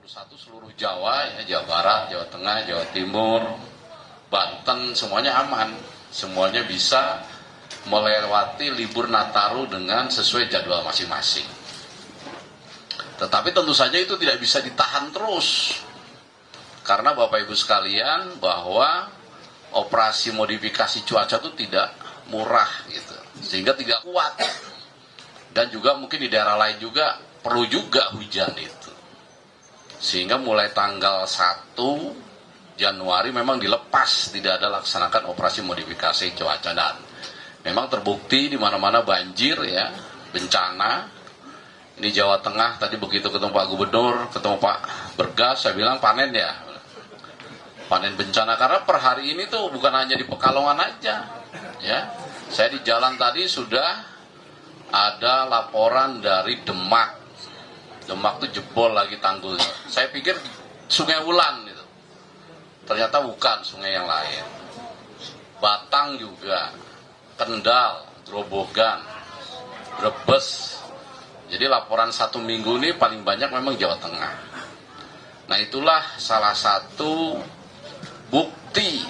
21 seluruh Jawa, ya, Jawa Barat, Jawa Tengah, Jawa Timur, Banten, semuanya aman. Semuanya bisa melewati libur Nataru dengan sesuai jadwal masing-masing. Tetapi tentu saja itu tidak bisa ditahan terus. Karena Bapak Ibu sekalian, bahwa operasi modifikasi cuaca itu tidak murah gitu. Sehingga tidak kuat. Dan juga mungkin di daerah lain juga perlu juga hujan itu. Sehingga mulai tanggal 1 Januari memang dilepas, tidak ada laksanakan operasi modifikasi cuaca. Dan memang terbukti di mana-mana banjir, ya, bencana. Ini Jawa Tengah, tadi begitu ketemu Pak Gubernur, ketemu Pak Bergas, saya bilang panen ya. Panen bencana, karena per hari ini tuh bukan hanya di Pekalongan aja, ya. Saya di jalan tadi sudah ada laporan dari Demak. Demak tuh jebol lagi tanggulnya. Saya pikir Sungai Wulan itu. Ternyata bukan, sungai yang lain. Batang juga, Kendal, Grobogan, Brebes. Jadi laporan 1 minggu ini paling banyak memang Jawa Tengah. Nah, itulah salah satu bukti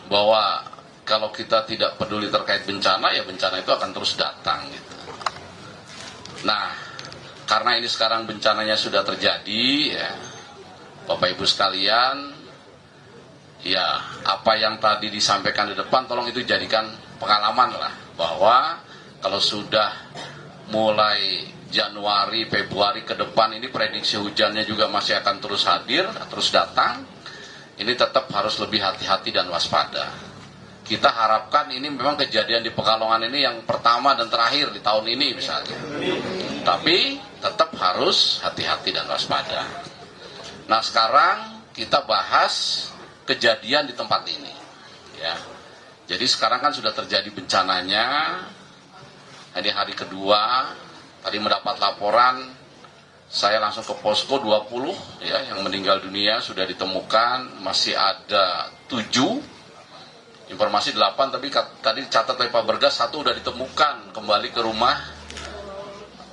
bahwa kalau kita tidak peduli terkait bencana, ya bencana itu akan terus datang gitu. Nah, karena ini sekarang bencananya sudah terjadi, ya, Bapak Ibu sekalian, ya, apa yang tadi disampaikan di depan, tolong itu jadikan pengalaman lah, bahwa kalau sudah mulai Januari, Februari ke depan ini prediksi hujannya juga masih akan terus hadir, terus datang. Ini tetap harus lebih hati-hati dan waspada. Kita harapkan ini memang kejadian di Pekalongan ini yang pertama dan terakhir di tahun ini misalnya. Tapi tetap harus hati-hati dan waspada. Nah, sekarang kita bahas kejadian di tempat ini, ya. Jadi sekarang kan sudah terjadi bencananya. Ini hari kedua, tadi mendapat laporan, saya langsung ke posko 20, ya, yang meninggal dunia sudah ditemukan, masih ada 7, informasi 8, tapi tadi dicatat oleh Pak Bergas 1 sudah ditemukan kembali ke rumah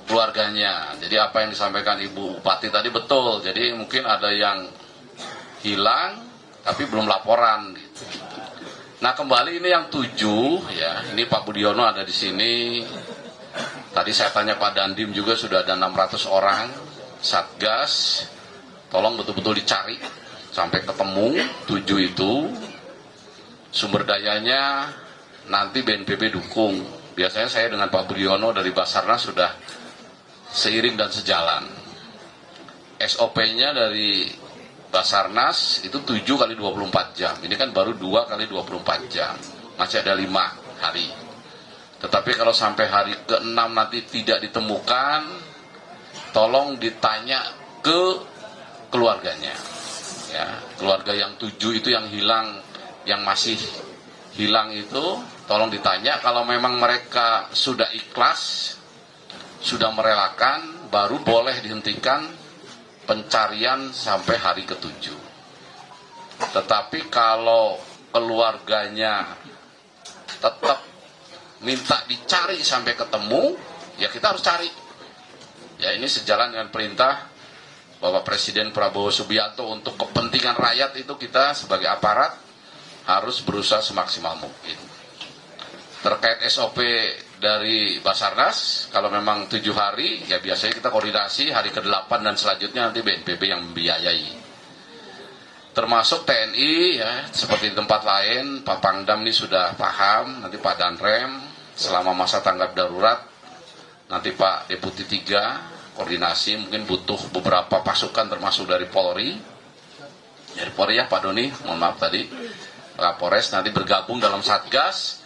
keluarganya. Jadi apa yang disampaikan Ibu Bupati tadi betul, jadi mungkin ada yang hilang tapi belum laporan gitu. Nah, kembali ini yang 7, ya, ini Pak Budiono ada di sini. Tadi saya tanya Pak Dandim juga sudah ada 600 orang Satgas. Tolong betul-betul dicari sampai ketemu 7 itu. Sumber dayanya nanti BNPB dukung. Biasanya saya dengan Pak Budiono dari Basarnas sudah seiring dan sejalan. SOP-nya dari Basarnas itu 7 kali 24 jam. Ini kan baru 2 kali 24 jam. Masih ada 5 hari. Tetapi kalau sampai hari ke-6 nanti tidak ditemukan, tolong ditanya ke keluarganya. Ya, keluarga yang 7 itu yang hilang, yang masih hilang itu, tolong ditanya. Kalau memang mereka sudah ikhlas, sudah merelakan, baru boleh dihentikan pencarian sampai hari ke-7. Tetapi kalau keluarganya tetap minta dicari sampai ketemu, ya kita harus cari. Ya, ini sejalan dengan perintah Bapak Presiden Prabowo Subianto untuk kepentingan rakyat, itu kita sebagai aparat harus berusaha semaksimal mungkin. Terkait SOP dari Basarnas, kalau memang 7 hari, ya biasanya kita koordinasi hari ke-8 dan selanjutnya nanti BNPB yang membiayai. Termasuk TNI, ya, seperti di tempat lain, Pak Pangdam ini sudah paham, nanti Pak Danrem selama masa tanggap darurat, nanti Pak Deputi 3 koordinasi, mungkin butuh beberapa pasukan termasuk dari Polri. Dari Polri, ya Pak Doni, mohon maaf tadi, Kapolres nanti bergabung dalam Satgas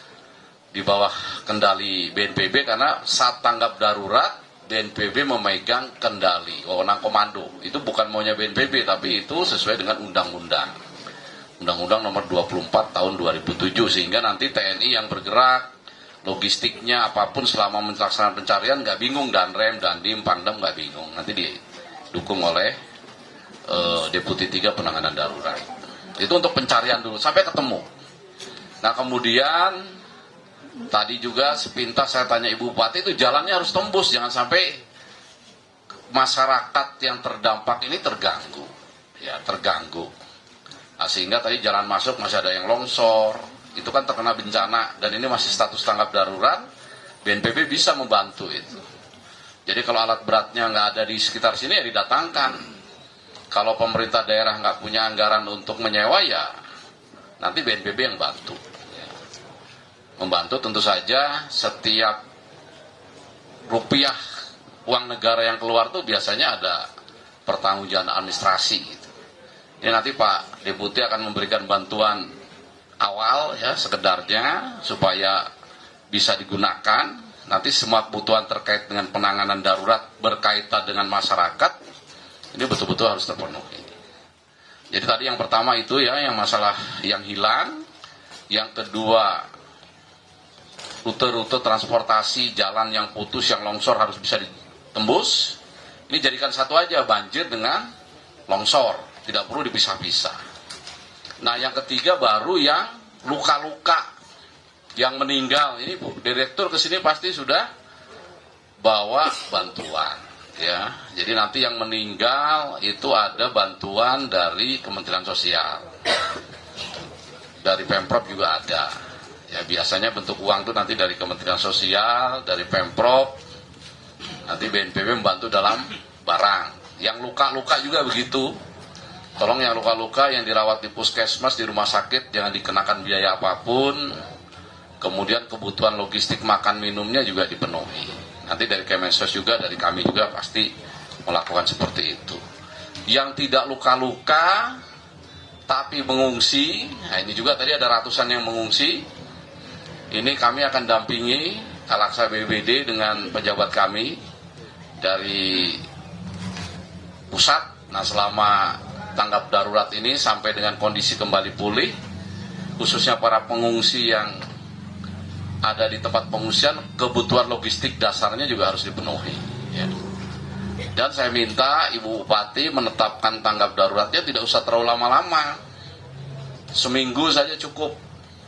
di bawah kendali BNPB, karena saat tanggap darurat BNPB memegang kendali, wewenang komando. Itu bukan maunya BNPB, tapi itu sesuai dengan undang-undang. Undang-undang nomor 24 tahun 2007, sehingga nanti TNI yang bergerak, logistiknya apapun selama melaksanakan pencarian nggak bingung, Danrem, Dandim, Pangdam nggak bingung. Nanti didukung oleh Deputi 3 penanganan darurat. Itu untuk pencarian dulu, sampai ketemu. Nah, kemudian tadi juga sepintas saya tanya Ibu Bupati, itu jalannya harus tembus, jangan sampai masyarakat yang terdampak ini terganggu, ya terganggu. Nah, sehingga tadi jalan masuk masih ada yang longsor, itu kan terkena bencana dan ini masih status tanggap darurat, BNPB bisa membantu itu. Jadi kalau alat beratnya nggak ada di sekitar sini ya didatangkan. Kalau pemerintah daerah nggak punya anggaran untuk menyewa ya nanti BNPB yang bantu. Membantu tentu saja setiap rupiah uang negara yang keluar tuh biasanya ada pertanggungjawaban administrasi gitu. Ini nanti Pak Deputi akan memberikan bantuan awal ya sekedarnya supaya bisa digunakan. Nanti semua kebutuhan terkait dengan penanganan darurat berkaitan dengan masyarakat ini betul-betul harus terpenuhi. Jadi tadi yang pertama itu ya yang masalah yang hilang, yang kedua rute-rute transportasi jalan yang putus yang longsor harus bisa ditembus. Ini jadikan satu aja banjir dengan longsor, tidak perlu dipisah-pisah. Nah yang ketiga baru yang luka-luka yang meninggal ini Bu, direktur kesini pasti sudah bawa bantuan ya. Jadi nanti yang meninggal itu ada bantuan dari Kementerian Sosial, dari Pemprov juga ada. Ya biasanya bentuk uang itu nanti dari Kementerian Sosial, dari Pemprov, nanti BNPB membantu dalam barang. Yang luka-luka juga begitu. Tolong yang luka-luka yang dirawat di puskesmas, di rumah sakit jangan dikenakan biaya apapun. Kemudian kebutuhan logistik makan minumnya juga dipenuhi. Nanti dari Kemensos juga, dari kami juga pasti melakukan seperti itu. Yang tidak luka-luka tapi mengungsi, nah ini juga tadi ada ratusan yang mengungsi. Ini kami akan dampingi Kalaksa BPBD dengan pejabat kami dari pusat. Nah selama tanggap darurat ini sampai dengan kondisi kembali pulih, khususnya para pengungsi yang ada di tempat pengungsian, kebutuhan logistik dasarnya juga harus dipenuhi ya. Dan saya minta Ibu Bupati menetapkan tanggap daruratnya tidak usah terlalu lama-lama, seminggu saja cukup,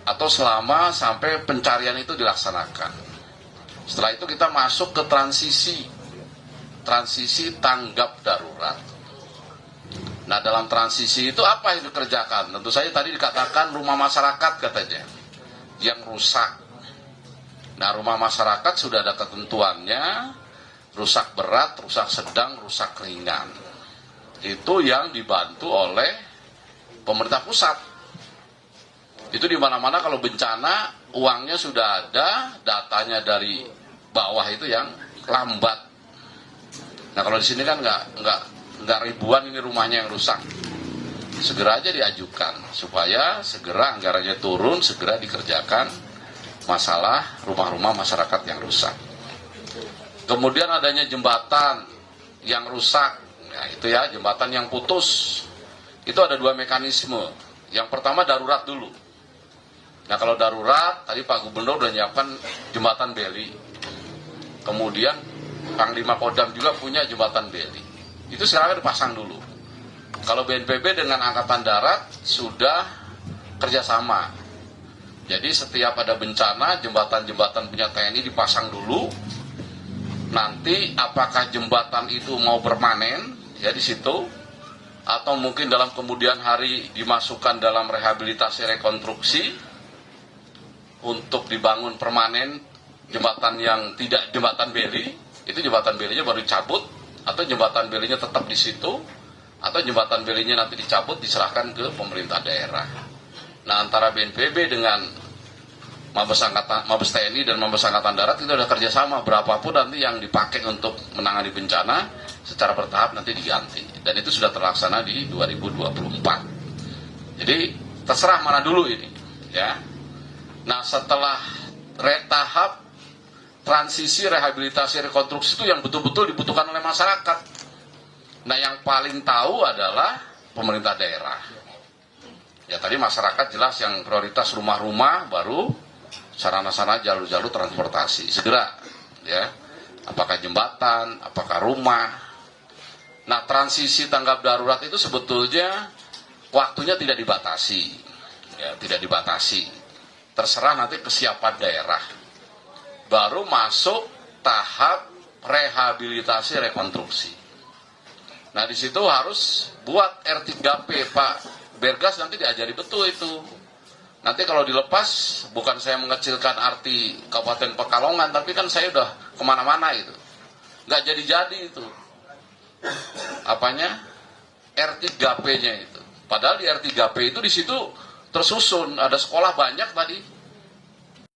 atau selama sampai pencarian itu dilaksanakan. Setelah itu kita masuk ke transisi tanggap darurat. Nah dalam transisi itu apa yang dikerjakan? Tentu saja tadi dikatakan rumah masyarakat katanya yang rusak. Nah rumah masyarakat sudah ada ketentuannya, rusak berat, rusak sedang, rusak ringan. Itu yang dibantu oleh pemerintah pusat. Itu di mana-mana kalau bencana uangnya sudah ada, datanya dari bawah itu yang lambat. Nah kalau di sini kan nggak ribuan ini rumahnya yang rusak. Segera aja diajukan supaya segera anggarannya turun, segera dikerjakan masalah rumah-rumah masyarakat yang rusak. Kemudian adanya jembatan yang rusak, nah itu ya jembatan yang putus. Itu ada dua mekanisme. Yang pertama darurat dulu. Nah kalau darurat, tadi Pak Gubernur udah nyiapkan jembatan beli. Kemudian Panglima Kodam juga punya jembatan beli. Itu sekarang dipasang dulu. Kalau BNPB dengan Angkatan Darat sudah kerjasama. Jadi setiap ada bencana, jembatan-jembatan punya TNI dipasang dulu. Nanti apakah jembatan itu mau permanen ya di situ, atau mungkin dalam kemudian hari dimasukkan dalam rehabilitasi rekonstruksi untuk dibangun permanen jembatan yang tidak jembatan beli, itu jembatan belinya baru dicabut, atau jembatan belinya tetap di situ, atau jembatan belinya nanti dicabut diserahkan ke pemerintah daerah. Nah antara BNPB dengan Mabes TNI dan Mabes Angkatan Darat itu ada kerjasama, berapapun nanti yang dipakai untuk menangani bencana secara bertahap nanti diganti, dan itu sudah terlaksana di 2024. Jadi terserah mana dulu ini ya. Nah setelah tahap transisi rehabilitasi rekonstruksi itu yang betul-betul dibutuhkan oleh masyarakat. Nah yang paling tahu adalah pemerintah daerah. Ya tadi masyarakat jelas yang prioritas rumah-rumah, baru sarana-sarana jalur-jalur transportasi. Segera ya, apakah jembatan, apakah rumah. Nah transisi tanggap darurat itu sebetulnya waktunya tidak dibatasi. Ya, tidak dibatasi. Terserah nanti kesiapan daerah. Baru masuk tahap rehabilitasi rekonstruksi. Nah di situ harus buat R3P, Pak Bergas nanti diajari betul itu. Nanti kalau dilepas, bukan saya mengecilkan arti Kabupaten Pekalongan, tapi kan saya udah kemana-mana itu. Nggak jadi-jadi itu. Apanya? R3P-nya itu. Padahal di R3P itu di situ tersusun, ada sekolah banyak tadi.